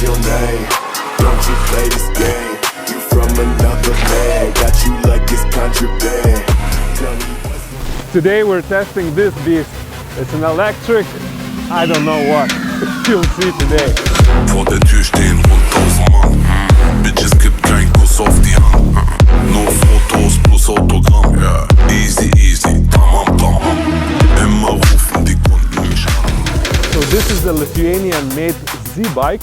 what's your name? Don't you play this game? You from another man, got you like it's contraband. Tell me what's... Today we're testing this beast. It's an electric, I don't know what. You'll see today. Vor der Tür stehen rund 1000 Mann. Bitches gibt kein Kuss auf die Hand. Nur Fotos plus Autogramm. Easy, easy, tamam, tamam. Immer rufen die Kunden mich an. So this is the Lithuanian made Zbike.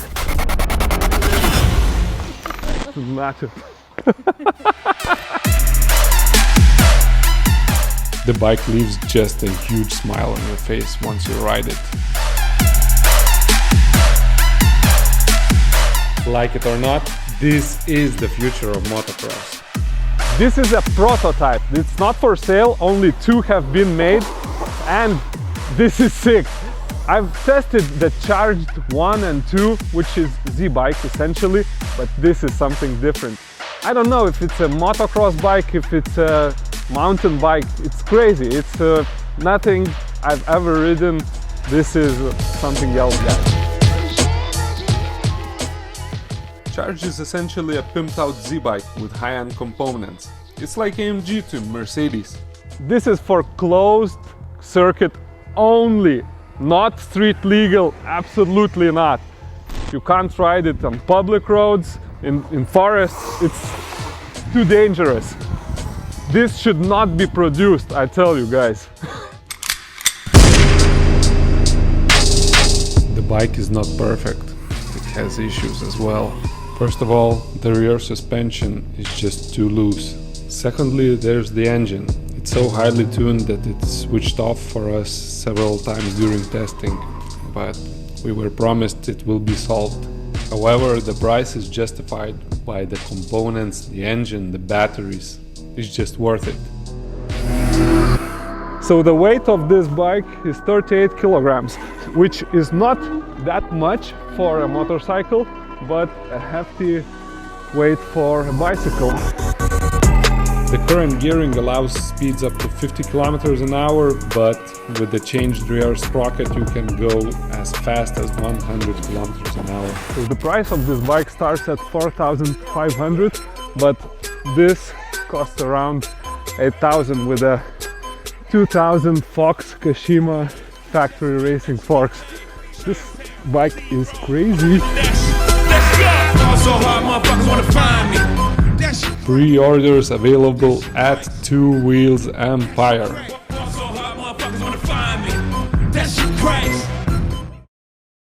Massive. The bike leaves just a huge smile on your face once you ride it. Like it or not, this is the future of motocross. This is a prototype. It's not for sale, only 2 have been made, and this is sick. I've tested the charged 1 and 2, which is Zbike essentially, but this is something different. I don't know if it's a motocross bike, if it's a mountain bike. It's crazy. It's nothing I've ever ridden. This is something else, guys. Charge is essentially a pimped out Z-bike with high-end components. It's like AMG to Mercedes. This is for closed circuit only, not street legal, absolutely not. You can't ride it on public roads, in forests, it's too dangerous. This should not be produced, I tell you guys. The bike is not perfect, it has issues as well. First of all, the rear suspension is just too loose. Secondly, there's the engine. It's so highly tuned that it's switched off for us several times during testing, but we were promised it will be solved. However, the price is justified by the components, the engine, the batteries. It's just worth it. So the weight of this bike is 38 kilograms, which is not that much for a motorcycle, but a hefty weight for a bicycle. The current gearing allows speeds up to 50 kilometers an hour, but with the changed rear sprocket you can go as fast as 100 kilometers an hour. So the price of this bike starts at 4,500, but this costs around 8,000 with a 2000 Fox Kashima factory racing forks. This bike is crazy. Pre-orders available at 2 Wheels Empire.